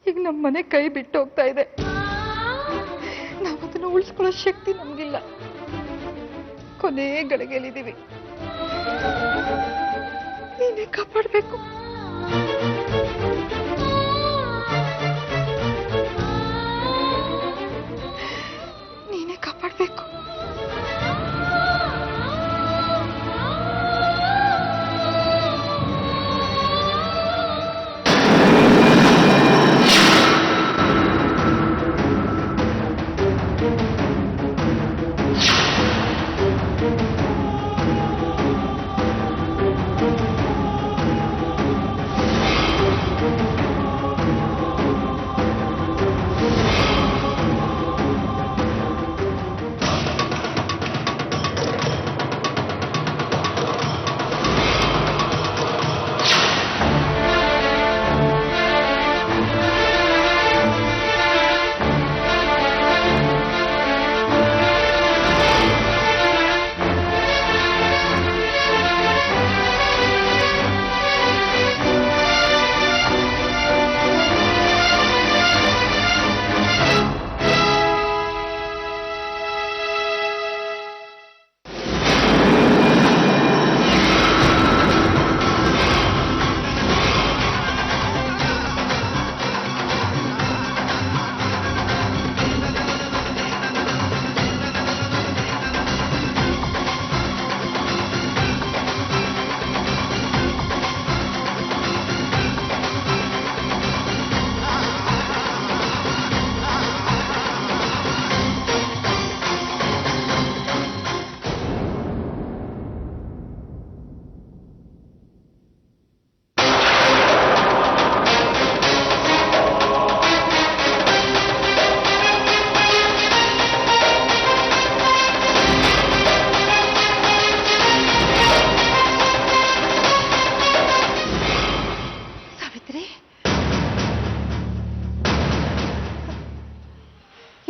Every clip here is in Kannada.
ಈಗ ನಮ್ಮ ಮನೆ ಕೈ ಬಿಟ್ಟು ಹೋಗ್ತಾ ಇದೆ. ನಾವು ಅದನ್ನು ಉಳಿಸ್ಕೊಳ್ಳೋ ಶಕ್ತಿ ನಮ್ಗಿಲ್ಲ. ಕೊನೆ ಗಳಿಗೆಲಿದ್ದೀವಿ. ನೀನೇ ಕಾಪಾಡಬೇಕು. ನೀನೇ ಕಾಪಾಡಬೇಕು.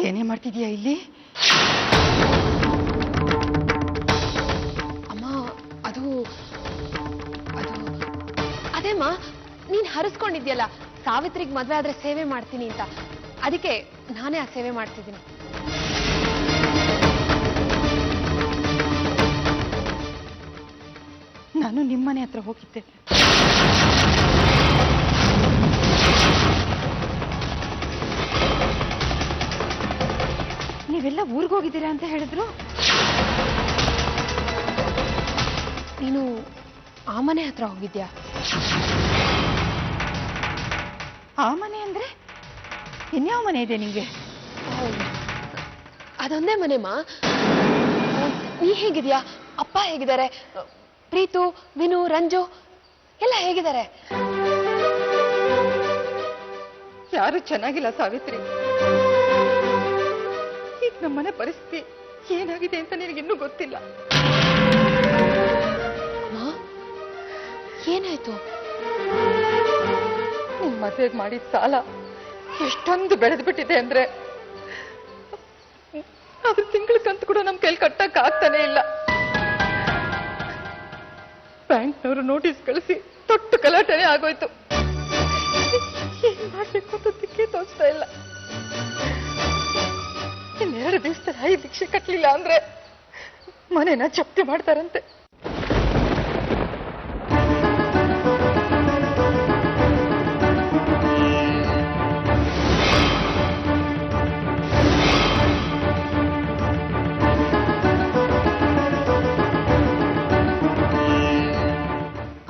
ಏನೇ ಮಾಡ್ತಿದೀಯಾ ಇಲ್ಲಿ? ಅಮ್ಮ, ಅದು ಅದೇಮ್ಮ, ನೀನ್ ಹರಿಸ್ಕೊಂಡಿದ್ಯಲ್ಲ ಸಾವಿತ್ರಿಗೆ ಮದ್ವೆ ಆದ್ರೆ ಸೇವೆ ಮಾಡ್ತೀನಿ ಅಂತ, ಅದಕ್ಕೆ ನಾನೇ ಆ ಸೇವೆ ಮಾಡ್ತಿದ್ದೀನಿ. ನಾನು ನಿಮ್ಮನೆ ಹತ್ರ ಹೋಗಿದ್ದೆ. ನೀವೆಲ್ಲ ಊರಿಗೆ ಹೋಗಿದ್ದೀರಾ ಅಂತ ಹೇಳಿದ್ರು. ನೀನು ಆ ಮನೆ ಹತ್ರ ಹೋಗಿದ್ಯಾ? ಆ ಮನೆ ಅಂದ್ರೆ ಇನ್ಯಾವ ಮನೆ ಇದೆ ನಿಂಗೆ? ಅದೊಂದೇ ಮನೆಮ್ಮ. ನೀ ಹೇಗಿದ್ಯಾ? ಅಪ್ಪ ಹೇಗಿದ್ದಾರೆ? ಪ್ರೀತು, ವಿನು, ರಂಜು ಎಲ್ಲ ಹೇಗಿದ್ದಾರೆ? ಯಾರು ಚೆನ್ನಾಗಿಲ್ಲ ಸಾವಿತ್ರಿ. ಈಗ ನಮ್ಮನೆ ಪರಿಸ್ಥಿತಿ ಏನಾಗಿದೆ ಅಂತ ನಿನಗಿನ್ನೂ ಗೊತ್ತಿಲ್ಲ. ಏನಾಯ್ತು? ನಿನ್ ಮದುವೆಗೆ ಮಾಡಿದ ಸಾಲ ಎಷ್ಟೊಂದು ಬೆಳೆದು ಬಿಟ್ಟಿದೆ ಅಂದ್ರೆ ಅದ್ರ ತಿಂಗಳ ಕಂತು ಕೂಡ ನಮ್ ಕೈಲಿ ಕಟ್ಟಕ್ ಆಗ್ತಾನೆ ಇಲ್ಲ. ಬ್ಯಾಂಕ್ನವರು ನೋಟಿಸ್ ಕಳಿಸಿ ತೊಟ್ಟು ಗಲಾಟೆನೇ ಆಗೋಯ್ತು. ಏನ್ ಮಾಡ್ಬೇಕು ಅಂತ ದಿಕ್ಕೇ ತೋಚ್ತಾ ಇಲ್ಲ. ಇನ್ನೆರಡು ದಿವಸದಲ್ಲಿ 5 ಲಕ್ಷ ಕಟ್ಟಲಿಲ್ಲ ಅಂದ್ರೆ ಮನೆನ ಜಪ್ತಿ ಮಾಡ್ತಾರಂತೆ.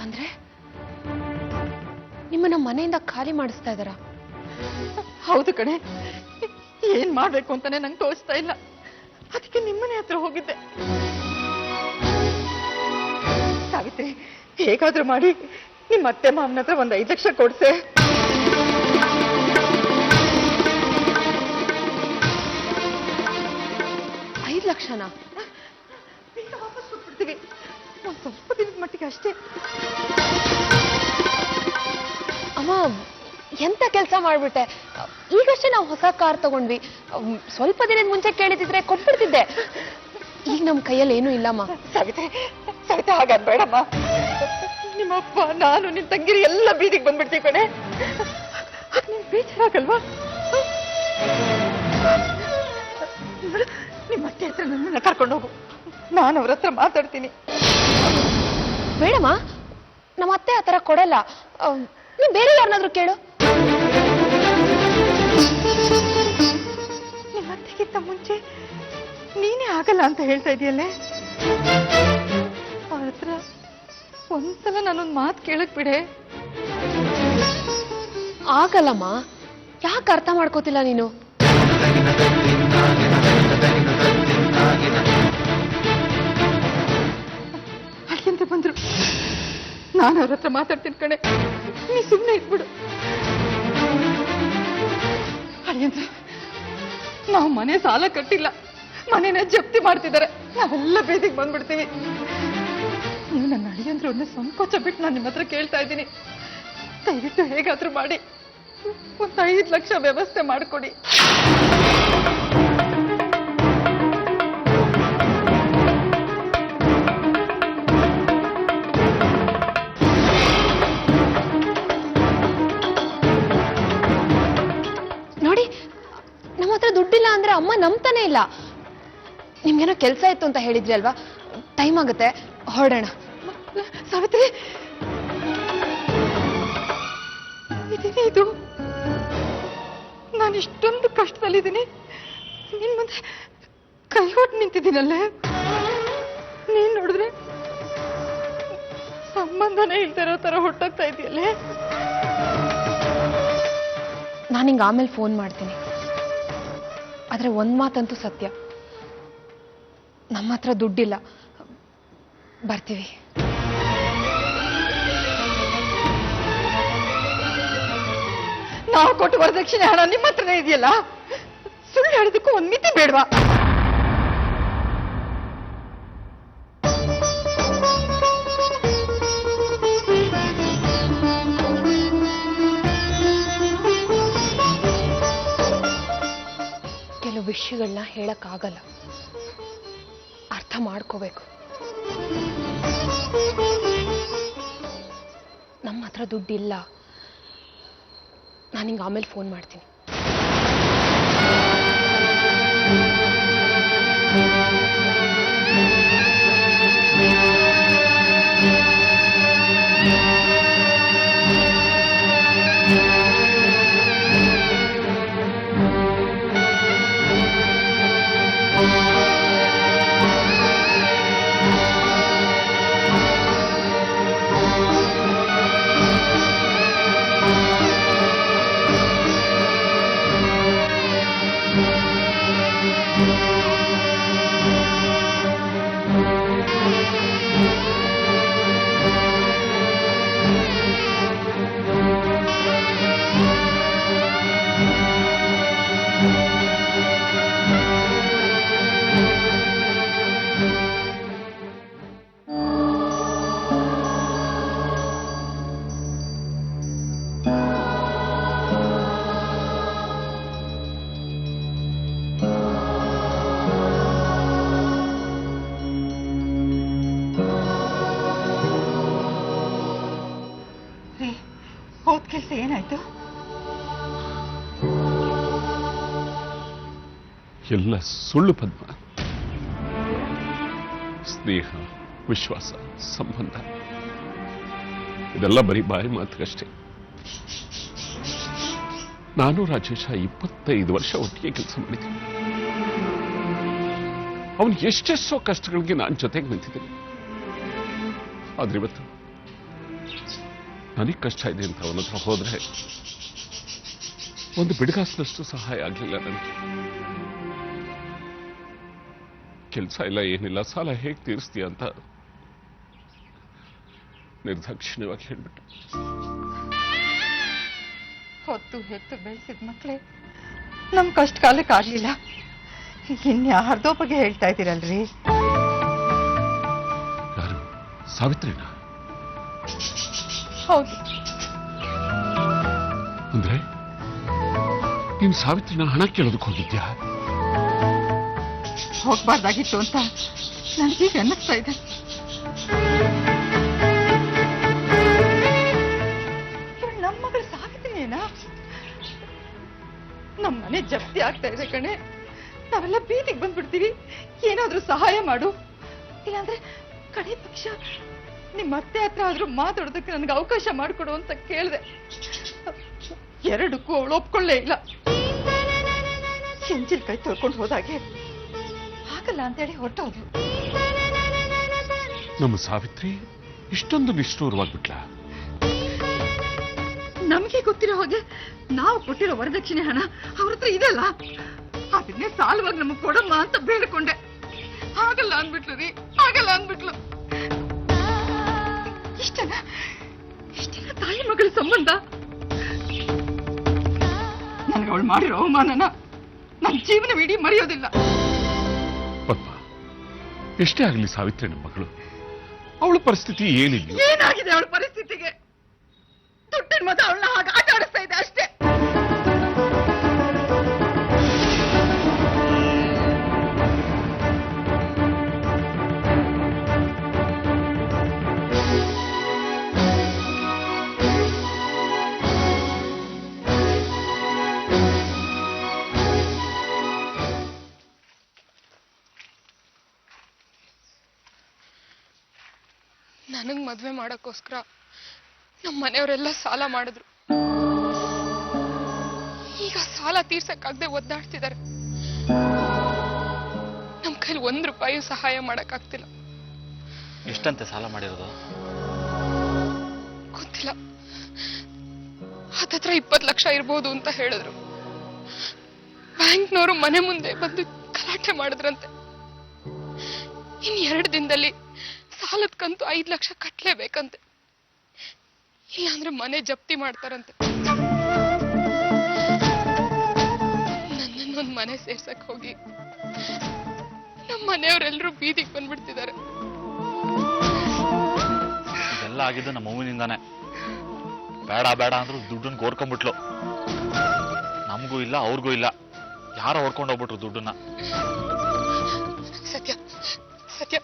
ಅಂದ್ರೆ ನಿಮ್ಮನ್ನ ಮನೆಯಿಂದ ಖಾಲಿ ಮಾಡಿಸ್ತಾ ಇದ್ದಾರ? ಹೌದು ಕಣೆ. ಏನ್ ಮಾಡ್ಬೇಕು ಅಂತಾನೆ ನಂಗೆ ತೋಚ್ತಾ ಇಲ್ಲ. ಅದಕ್ಕೆ ನಿಮ್ಮನೆ ಹತ್ರ ಹೋಗಿದ್ದೆ. ಸಾವಿತ್ರಿ, ಹೇಗಾದ್ರೂ ಮಾಡಿ ನಿಮ್ಮ ಅತ್ತೆ ಮಾವನ ಹತ್ರ 5 ಲಕ್ಷ ಕೊಡ್ಸೆ. 5 ಲಕ್ಷನಾ? ವಾಪಸ್ ಕೊಟ್ಬಿಡ್ತೀವಿ. ಒಂದ್ ಸ್ವಲ್ಪ ದಿನದ ಮಟ್ಟಿಗೆ ಅಷ್ಟೇ. ಅಮ್ಮ, ಎಂತ ಕೆಲಸ ಮಾಡ್ಬಿಟ್ಟೆ. ಈಗಷ್ಟೇ ನಾವು ಹೊಸ ಕಾರ್ ತಗೊಂಡ್ವಿ. ಸ್ವಲ್ಪ ದಿನದ ಮುಂಚೆ ಕೇಳಿದಿದ್ರೆ ಕೊಟ್ಬಿಡ್ತಿದ್ದೆ. ಈಗ ನಮ್ಮ ಕೈಯಲ್ಲಿ ಏನೂ ಇಲ್ಲಮ್ಮ. ಸಾವಿತ್ರಿ ಸಾವಿತ್ರಿ ಹಾಗನ್ಬೇಡಮ್ಮ. ನಿಮ್ಮಪ್ಪ ನಾನು ನಿನ್ ತಂಗಿರಿ ಎಲ್ಲ ಬೀದಿಗೆ ಬಂದ್ಬಿಡ್ತೀವಿ ಕಣೆ. ನೀನ್ ಬೇಜಾರಾಗಲ್ವಾ? ನಿಮ್ಮ ಅತ್ತೆ ಹತ್ರ ನನ್ನನ್ನ ಕರ್ಕೊಂಡು ಹೋಗು, ನಾನು ಅವ್ರ ಹತ್ರ ಮಾತಾಡ್ತೀನಿ. ಬೇಡಮ್ಮ, ನಮ್ಮ ಅತ್ತೆ ಆ ಥರ ಕೊಡಲ್ಲ. ನೀ ಬೇರೆ ಯಾರನ್ನಾದ್ರೂ ಕೇಳು. ನಿಮ್ಮ ಅತ್ತೆಗಿಂತ ಮುಂಚೆ ನೀನೇ ಆಗಲ್ಲ ಅಂತ ಹೇಳ್ತಾ ಇದೆಯಲ್ಲೇ. ಅವ್ರ ಹತ್ರ ಒಂದ್ಸಲ ನಾನೊಂದು ಮಾತು ಕೇಳಕ್ ಬಿಡೆ. ಆಗಲ್ಲಮ್ಮ, ಯಾಕೆ ಅರ್ಥ ಮಾಡ್ಕೋತಿಲ್ಲ ನೀನು? ಅಲ್ಲಿಂದ ಬಂದ್ರು, ನಾನು ಅವ್ರ ಹತ್ರ ಮಾತಾಡ್ತೀನಿ ಕಣೆ, ನೀ ಸುಮ್ಮನೆ ಇದ್ಬಿಡು. ಅಳಿಯಂದ್ರ, ನಾವು ಮನೆ ಸಾಲ ಕಟ್ಟಿಲ್ಲ, ಮನೆನ ಜಪ್ತಿ ಮಾಡ್ತಿದ್ದಾರೆ, ನಾವೆಲ್ಲ ಬೀದಿಗೆ ಬಂದ್ಬಿಡ್ತೀವಿ. ನೀವು ನನ್ನ ಅಳಿಯಂದ್ರ ಒಂದು ಸಂಕೋಚ ಬಿಟ್ಟು ನಾನು ನಿಮ್ಮ ಹತ್ರ ಕೇಳ್ತಾ ಇದ್ದೀನಿ, ದಯವಿಟ್ಟು ಹೇಗಾದ್ರೂ ಮಾಡಿ ಒಂದು 5 ಲಕ್ಷ ವ್ಯವಸ್ಥೆ ಮಾಡಿಕೊಡಿ. ನೋಡಿ, ನಮ್ಮ ಹತ್ರ ದುಡ್ಡಿಲ್ಲ ಅಂದ್ರೆ ಅಮ್ಮ ನಂಬ್ತಾನೆ ಇಲ್ಲ. ನಿಮ್ಗೇನೋ ಕೆಲಸ ಇತ್ತು ಅಂತ ಹೇಳಿದ್ರಿ ಅಲ್ವಾ, ಟೈಮ್ ಆಗುತ್ತೆ, ಹೊರಡೋಣ. ಸಾವಿತ್ರಿ, ಇದು ನಾನು ಇಷ್ಟೊಂದು ಕಷ್ಟದಲ್ಲಿದ್ದೀನಿ, ನಿನ್ ಮುಂದೆ ಕೈ ಹೊಟ್ಟು ನಿಂತಿದ್ದೀನಲ್ಲೇ. ನೀನ್ ನೋಡಿದ್ರೆ ಸಂಬಂಧನೇ ಇಲ್ದಿರೋ ತರ ಹೊಟ್ಟೋಗ್ತಾ ಇದೆಯಲ್ಲೇ. ನಾನು ಹಿಂಗೆ ಆಮೇಲೆ ಫೋನ್ ಮಾಡ್ತೀನಿ. ಆದ್ರೆ ಒಂದ್ ಮಾತಂತೂ ಸತ್ಯ, ನಮ್ಮ ಹತ್ರ ದುಡ್ಡಿಲ್ಲ. ಬರ್ತೀವಿ. ನಾವು ಕೊಟ್ಟು ವರದಕ್ಷಿಣೆ ಹಣ ನಿಮ್ಮ ಹತ್ರನೇ ಇದೆಯಲ್ಲ, ಸುಳ್ಳು ಹೇಳೋದಕ್ಕೂ ಒಂದ್ ಮಿತಿ ಬೇಡವಾ? ಕೆಲವು ವಿಷಯಗಳನ್ನ ಹೇಳಕ್ಕಾಗಲ್ಲ, ಅರ್ಥ ಮಾಡ್ಕೋಬೇಕು. ನಮ್ಮ ಹತ್ರ ದುಡ್ಡಿಲ್ಲ. ನಾನು ಹಿಂಗೆ ಆಮೇಲೆ ಫೋನ್ ಮಾಡ್ತೀನಿ. ಹೋದ್ ಕೆಲಸ ಏನಾಯ್ತು? ಎಲ್ಲ ಸುಳ್ಳು ಪದ್ಮ. ಸ್ನೇಹ, ವಿಶ್ವಾಸ, ಸಂಬಂಧ ಇದೆಲ್ಲ ಬರೀ ಬಾಯಿ ಮಾತುಗಷ್ಟೇ. ನಾನು ರಾಜೇಶ 25 ವರ್ಷ ಒಟ್ಟಿಗೆ ಕೆಲಸ ಮಾಡಿದ್ದೀನಿ. ಅವನು ಎಷ್ಟೆಷ್ಟೋ ಕಷ್ಟಗಳಿಗೆ ನಾನು ಜೊತೆಗೆ ನಿಂತಿದ್ದೀನಿ. ಆದ್ರೆ ಇವತ್ತು ನನಗೆ ಕಷ್ಟ ಇದೆ ಅಂತ ಅವನ ಹತ್ರ ಹೋದ್ರೆ ಒಂದು ಬಿಡುಗಾಸಿನಷ್ಟು ಸಹಾಯ ಆಗಲಿಲ್ಲ ನನಗೆ. ಕೆಲಸ ಇಲ್ಲ, ಏನಿಲ್ಲ, ಸಾಲ ಹೇಗೆ ತೀರಿಸ್ತೀಯ ಅಂತ ನಿರ್ದಾಕ್ಷಿಣ್ಯವಾಗಿ ಹೇಳ್ಬಿಟ್ಟು. ಹೊತ್ತು ಹೆತ್ತು ಬೆಳೆಸಿದ ಮಕ್ಕಳೇ ನಮ್ ಕಷ್ಟ ಕಾಲಕ್ಕೆ ಆಗ್ಲಿಲ್ಲ, ಇನ್ಯಾರ್ದೋ ಬಗ್ಗೆ ಹೇಳ್ತಾ ಇದ್ದೀರಲ್ರಿ? ಯಾರು? ಸಾವಿತ್ರಿನಾ? ಹೌದು, ಅಂದ್ರೆ ನೀನ್ ಸಾವಿತ್ರಿನ ಹಣ ಕೇಳೋದಕ್ಕೆ ಹೋಗಿದ್ಯಾ? ಹೋಗ್ಬಾರ್ದಾಗಿತ್ತು ಅಂತ ನನಗೀಗ ಅನ್ನಿಸ್ತಾ ಇದೆ. ಇವಳು ನಮ್ಮ ಮಗಳು ಸಾವಿತ್ರಿನೇನಾ? ನಮ್ಮ ಮನೆ ಜಪ್ತಿ ಆಗ್ತಾ ಇದೆ ಕಣೆ. ನಾವೆಲ್ಲ ಬೀದಿಗೆ ಬಂದ್ಬಿಡ್ತೀವಿ. ಏನಾದ್ರೂ ಸಹಾಯ ಮಾಡು. ಇಲ್ಲಾಂದ್ರೆ ಕಡೆ ಪಕ್ಷ ನಿಮ್ಮ ಅತ್ತೆ ಹತ್ರ ಆದ್ರೂ ಮಾತಾಡೋದಕ್ಕೆ ನನಗೆ ಅವಕಾಶ ಮಾಡಿಕೊಡು ಅಂತ ಕೇಳಿದೆ. ಎರಡಕ್ಕೂ ಅವಳು ಒಪ್ಕೊಳ್ಳೇ ಇಲ್ಲ. ಎಂಜಿಲ್ ಕೈ ತೊಳ್ಕೊಂಡು ಹೋದಾಗೆ ಆಗಲ್ಲ ಅಂತೇಳಿ ಹೊರಟೋದು. ನಮ್ಮ ಸಾವಿತ್ರಿ ಇಷ್ಟೊಂದು ನಿಷ್ಠೂರವಾಗ್ಬಿಟ್ಲ? ನಮ್ಗೆ ಗೊತ್ತಿರೋ ಹಾಗೆ ನಾವು ಕೊಟ್ಟಿರೋ ವರದಕ್ಷಿಣೆ ಹಣ ಅವ್ರ ಹತ್ರ ಇದೆಲ್ಲ, ಅದನ್ನೇ ಸಾಲವಾಗಿ ನಮಗ್ ಕೊಡಮ್ಮ ಅಂತ ಬೇಡ್ಕೊಂಡೆ. ಆಗಲ್ಲ ಅಂದ್ಬಿಟ್ಲು ರೀ, ಆಗಲ್ಲ ಅಂದ್ಬಿಟ್ಲು. ಇಷ್ಟೆಲ್ಲ ತಾಯಿ ಮಗಳ ಸಂಬಂಧ. ನನಗೆ ಅವಳು ಮಾಡಿರೋ ಅವಮಾನನ ನನ್ನ ಜೀವನವಿಡೀ ಮರೆಯೋದಿಲ್ಲ. ಪದ್ಮ, ಎಷ್ಟೇ ಆಗಲಿ ಸಾವಿತ್ರಿ ನಮ್ಮ ಮಗಳು. ಅವಳ ಪರಿಸ್ಥಿತಿ ಏನಿಲ್ಲ. ಏನಾಗಿದೆ ಅವಳ ಪರಿಸ್ಥಿತಿಗೆ? ದುಡ್ಡಿನ ಮತ ಅವಳನ್ನ ಹಾಗೆ ಆಟ ಆಡಿಸ್ತಾ ಇದೆ ಅಷ್ಟೇ. ನನಗ್ ಮದ್ವೆ ಮಾಡಕ್ಕೋಸ್ಕರ ನಮ್ಮ ಮನೆಯವರೆಲ್ಲ ಸಾಲ ಮಾಡಿದ್ರು. ಈಗ ಸಾಲ ತೀರ್ಸಕ್ಕಾಗದೆ ಒದ್ದಾಡ್ತಿದ್ದಾರೆ. ನಮ್ ಕೈಲಿ ₹1 ಸಹಾಯ ಮಾಡಕ್ಕಾಗ್ತಿಲ್ಲ. ಎಷ್ಟಂತೆ ಸಾಲ ಮಾಡಿರೋದು? ಗೊತ್ತಿಲ್ಲ. ಹತ್ತತ್ರ 20 ಲಕ್ಷ ಇರ್ಬೋದು ಅಂತ ಹೇಳಿದ್ರು. ಬ್ಯಾಂಕ್ನವರು ಮನೆ ಮುಂದೆ ಬಂದು ಗಲಾಟೆ ಮಾಡಿದ್ರಂತೆ. ಇನ್ 2 ದಿನದಲ್ಲಿ ಸಾಲದ ಕಂತು 5 ಲಕ್ಷ ಕಟ್ಲೇಬೇಕಂತೆ. ಇಲ್ಲಾಂದ್ರೆ ಮನೆ ಜಪ್ತಿ ಮಾಡ್ತಾರಂತೆ. ನನ್ನನ್ನೊಂದ್ ಮನೆ ಸೇರ್ಸಕ್ ಹೋಗಿ ನಮ್ಮ ಮನೆಯವರೆಲ್ಲರೂ ಬೀದಿಗೆ ಬಂದ್ಬಿಡ್ತಿದ್ದಾರೆ. ಇದೆಲ್ಲ ಆಗಿದ್ದು ನಮ್ಮ ಅವ್ವನಿಂದಾನೆ. ಬೇಡ ಬೇಡ ಅಂದ್ರು ದುಡ್ಡನ್ನ ಕೋರ್ಕೊಂಡ್ಬಿಟ್ಲು. ನಮಗೂ ಇಲ್ಲ ಅವ್ರಿಗೂ ಇಲ್ಲ, ಯಾರೋ ಹೊಡ್ಕೊಂಡು ಹೋಗ್ಬಿಟ್ರು ದುಡ್ಡನ್ನ. ಸತ್ಯ ಸತ್ಯ,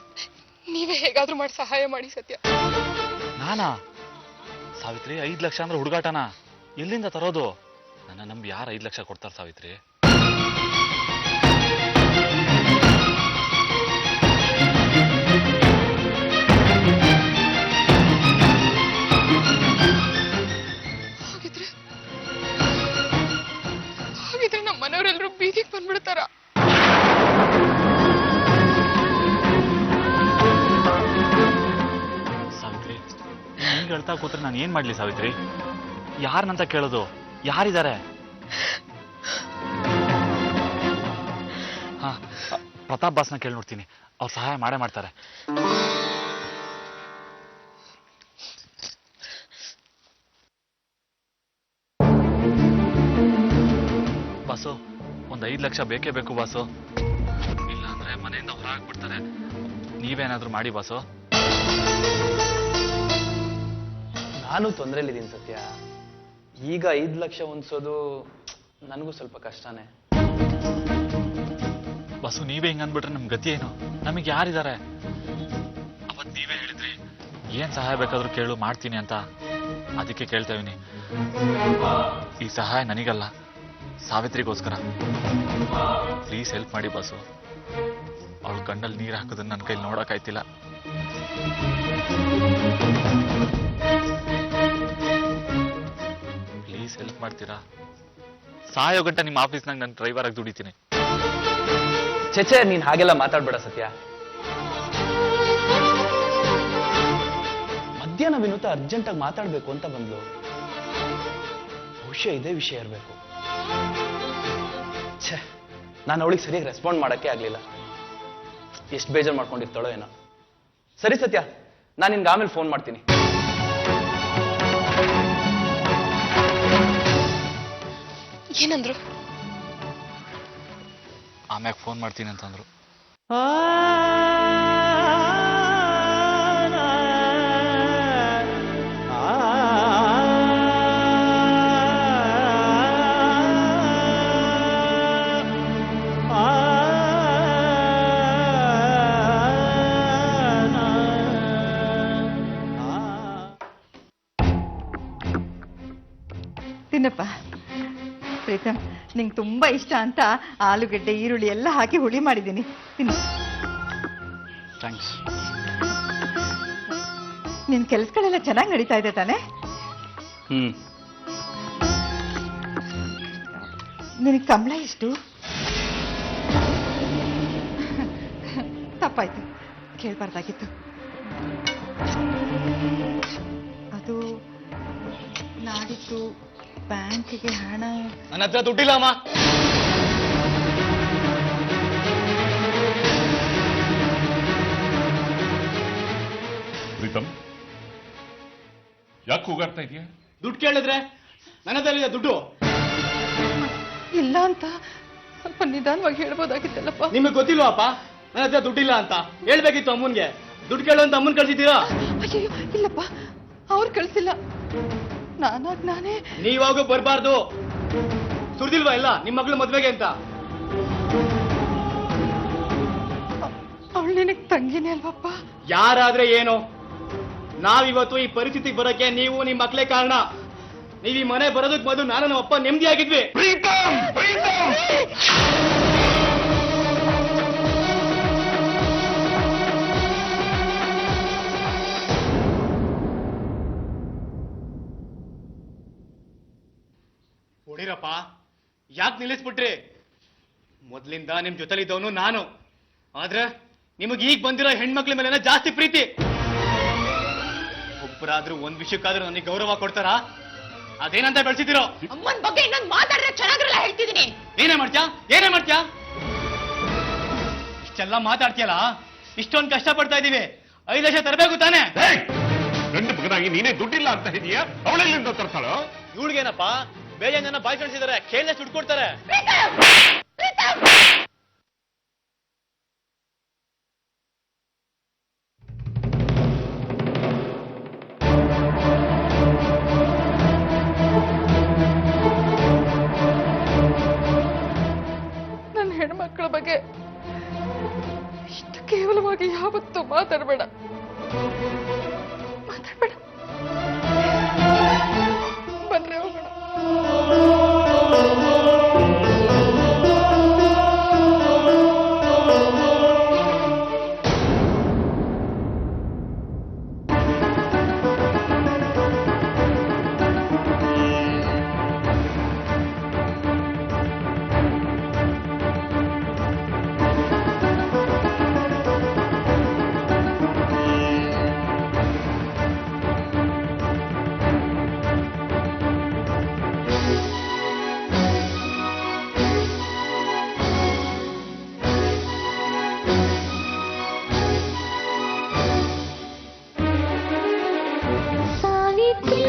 ನೀವೇ ಹೇಗಾದ್ರೂ ಮಾಡಿ ಸಹಾಯ ಮಾಡಿ ಸತ್ಯ. ನಾನಾ? ಸಾವಿತ್ರಿ, 5 ಲಕ್ಷ ಅಂದ್ರೆ ಹುಡುಗಾಟನ? ಎಲ್ಲಿಂದ ತರೋದು? ನನ್ನ ನಂಬಿ ಯಾರು 5 ಲಕ್ಷ ಕೊಡ್ತಾರೆ ಸಾವಿತ್ರಿ? ಹಾಗಿದ್ರೆ ನಮ್ಮ ಮನೆಯವರೆಲ್ಲರೂ ಬೀದಿಗೆ ಬಂದ್ಬಿಡ್ತಾರ? ಸಾವಿತ್ರಿ, ಹಿಂಗೆ ಹೇಳ್ತಾ ಕೂತ್ರೆ ನಾನು ಏನ್ ಮಾಡ್ಲಿ ಸಾವಿತ್ರಿ? ಯಾರನ್ನಂತ ಕೇಳೋದು? ಯಾರಿದ್ದಾರೆ? ಹಾ, ಪ್ರತಾಪ್ ಬಾಸ್ನ ಕೇಳಿ ನೋಡ್ತೀನಿ, ಅವ್ರು ಸಹಾಯ ಮಾಡೇ ಮಾಡ್ತಾರೆ. ಬಾಸು, ಒಂದು 5 ಲಕ್ಷ ಬೇಕೇ ಬೇಕು ಬಾಸು. ಇಲ್ಲ ಅಂದ್ರೆ ಮನೆಯಿಂದ ಹೊರಹಾಕ್ಬಿಡ್ತಾರೆ. ನೀವೇನಾದ್ರೂ ಮಾಡಿ ಬಾಸು. ನಾನು ತೊಂದರೆಲಿದ್ದೀನಿ ಸತ್ಯ. ಈಗ 5 ಲಕ್ಷ ಹೊಂದಿಸೋದು ನನಗೂ ಸ್ವಲ್ಪ ಕಷ್ಟನೇ. ಬಸ್ಸು, ನೀವೇ ಹಿಂಗ್ ಅಂದ್ಬಿಟ್ರೆ ನಮ್ ಗತಿ ಏನು? ನಮಗೆ ಯಾರಿದ್ದಾರೆ? ಅವತ್ ನೀವೇ ಹೇಳಿದ್ರಿ ಏನ್ ಸಹಾಯ ಬೇಕಾದ್ರೂ ಕೇಳು, ಮಾಡ್ತೀನಿ ಅಂತ. ಅದಕ್ಕೆ ಕೇಳ್ತಾ ಇದೀನಿ. ಈ ಸಹಾಯ ನನಗಲ್ಲ, ಸಾವಿತ್ರಿಗೋಸ್ಕರ. ಪ್ಲೀಸ್ ಹೆಲ್ಪ್ ಮಾಡಿ ಬಾಸು. ಅವಳ ಕಣ್ಣಲ್ಲಿ ನೀರು ಹಾಕೋದನ್ನ ನನ್ನ ಕೈಲಿ ನೋಡಕ್ಕಾಯ್ತಿಲ್ಲ. ಪ್ಲೀಸ್ ಹೆಲ್ಪ್ ಮಾಡ್ತೀರಾ? ಸಾಯೋ ಗಂಟ ನಿಮ್ಮ ಆಫೀಸ್ನಾಗ ನಾನು ಡ್ರೈವರ್ ಆಗಿ ದುಡಿತೀನಿ. ಚೇಚೆ, ನೀನ್ ಹಾಗೆಲ್ಲ ಮಾತಾಡ್ಬೇಡ ಸತ್ಯ. ಮಧ್ಯಾಹ್ನ ವಿನುತ ಅರ್ಜೆಂಟಾಗಿ ಮಾತಾಡ್ಬೇಕು ಅಂತ ಬಂದ್ಲು. ಬಹುಶಃ ಇದೇ ವಿಷಯ ಇರಬೇಕು. ಛೇ, ನಾನು ಅವಳಿಗೆ ಸರಿಯಾಗಿ ರೆಸ್ಪಾಂಡ್ ಮಾಡಕ್ಕೆ ಆಗ್ಲಿಲ್ಲ. ಎಷ್ಟು ಬೇಜಾರು ಮಾಡ್ಕೊಂಡಿರ್ತಾಳೋ ಏನೋ. ಸರಿ ಸತ್ಯ, ನಾನು ನಿನ್ಗೆ ಆಮೇಲೆ ಫೋನ್ ಮಾಡ್ತೀನಿ. ಏನಂದ್ರು? ಆಮ್ಯಾಗ ಫೋನ್ ಮಾಡ್ತೀನಿ ಅಂತಂದ್ರು. ತಿನ್ನಪ್ಪ. ಪ್ರೀತಮ್, ನಿಂಗೆ ತುಂಬಾ ಇಷ್ಟ ಅಂತ ಆಲೂಗಡ್ಡೆ ಈರುಳ್ಳಿ ಎಲ್ಲ ಹಾಕಿ ಹುಳಿ ಮಾಡಿದ್ದೀನಿ, ತಿನ್ನು. ಥ್ಯಾಂಕ್ಸ್. ನಿನ್ ಕೆಲ್ಸಗಳೆಲ್ಲ ಚೆನ್ನಾಗಿ ನಡೀತಾ ಇದೆ ತಾನೆ? ನಿನಗೆ ಸಂಬಳ ಎಷ್ಟು? ತಪ್ಪಾಯ್ತು, ಕೇಳ್ಬಾರ್ದಾಗಿತ್ತು. ಅದು ನಾಡಿದ್ದು ಬ್ಯಾಂಕಿಗೆ ಹಣ. ನನ್ನ ಹತ್ರ ದುಡ್ಡಿಲ್ಲ ಅಮ್ಮ. ಪ್ರೀತಮ್, ಯಾಕೆ ಕೂಗಾಡ್ತಾ ಇದೆಯಾ? ದುಡ್ಡು ಕೇಳಿದ್ರೆ ನನ್ನ ಹತ್ರ ದುಡ್ಡು ಇಲ್ಲ ಅಂತ ಸ್ವಲ್ಪ ನಿಧಾನವಾಗಿ ಹೇಳ್ಬೋದಾಗಿತ್ತಲ್ಲಪ್ಪ. ನಿಮಗೆ ಗೊತ್ತಿಲ್ವಾಪ್ಪ ನನ್ನ ಹತ್ರ ದುಡ್ಡಿಲ್ಲ ಅಂತ? ಹೇಳ್ಬೇಕಿತ್ತು ಅಮ್ಮನ್ಗೆ. ದುಡ್ಡು ಕೇಳು ಅಂತ ಅಮ್ಮನ್ ಕಳ್ಸಿದ್ದೀರಾ? ಅಯ್ಯೋ ಇಲ್ಲಪ್ಪ, ಅವ್ರು ಕಳ್ಸಿಲ್ಲ, ನಾನೇ. ನೀವಾಗೂ ಬರ್ಬಾರ್ದು. ಸುರ್ದಿಲ್ವಾ ಇಲ್ಲ ನಿಮ್ಮ ಮಗಳು ಮದ್ವೆಗೆ ಅಂತ? ಅವಳು ನಿನಗೆ ತಂಗಿನೇ ಅಲ್ವಪ್ಪ? ಯಾರಾದ್ರೆ ಏನು, ನಾವಿವತ್ತು ಈ ಪರಿಸ್ಥಿತಿಗೆ ಬರೋಕೆ ನೀವು ನಿಮ್ಮ ಮಕ್ಕಳೇ ಕಾರಣ. ನೀವ್ ಈ ಮನೆ ಬರೋದಕ್ಕೆ ಮೊದಲು ನಾನು ನಮ್ಮ ಅಪ್ಪ ನೆಮ್ಮದಿ ಆಗಿದ್ವಿ. ಹೊಡಿರಪ್ಪ, ಯಾಕೆ ನಿಲ್ಲಿಸ್ಬಿಟ್ರಿ? ಮೊದ್ಲಿಂದ ನಿಮ್ ಜೊತೆಲಿದ್ದವನು ನಾನು. ಆದ್ರೆ ನಿಮಗೆ ಈಗ ಬಂದಿರೋ ಹೆಣ್ಮಕ್ಳ ಮೇಲೆ ಜಾಸ್ತಿ ಪ್ರೀತಿ. ಒಬ್ಬರಾದ್ರೂ ಒಂದ್ ವಿಷಯಕ್ಕಾದ್ರೂ ನನಗೆ ಗೌರವ ಕೊಡ್ತಾರಾ? ಅದೇನಂತ ಬೆಳೆಸಿದಿರೋ? ಅಮ್ಮನ ಬಗ್ಗೆ ಇನ್ನೊಂದು ಮಾತಾಡಿದ್ರೆ ಚೆನ್ನಾಗಿರಲ್ಲ ಹೇಳ್ತಿದ್ದೀನಿ. ಏನೇ ಮಾಡ್ತ್ಯಾ? ಇಷ್ಟೆಲ್ಲ ಮಾತಾಡ್ತೀಯಲ್ಲ, ಇಷ್ಟೊಂದು ಕಷ್ಟ ಪಡ್ತಾ ಇದೀವಿ, 5 ಲಕ್ಷ ತರಬೇಕು ತಾನೆ? ಗಂಡು ಮಗನಾಗಿ ನೀನೇ ದುಡ್ಡಿಲ್ಲ ಅಂತ ಇದೀಯಾ? ಅವಳೆಲ್ಲಿಂದ ತರ್ತಾಳೋ? ಇವಳಿಗೇನಪ್ಪ ಬೇಜಾನ್ ಜನ ಬಾಯ್ ಕಳಿಸಿದಾರೆ, ಕೇಳಿದ್ರೆ ದುಡ್ಡು ಕೊಡ್ತಾರೆ. ನನ್ನ ಹೆಣ್ಮಕ್ಳ ಬಗ್ಗೆ ಇಷ್ಟು ಕೇವಲವಾಗಿ ಯಾವತ್ತೂ ಮಾತಾಡ್ಬೇಡ. ಬಂದ್ರೆ ಹೋಗೋಣ. ಸಾವಿತ್ರಿ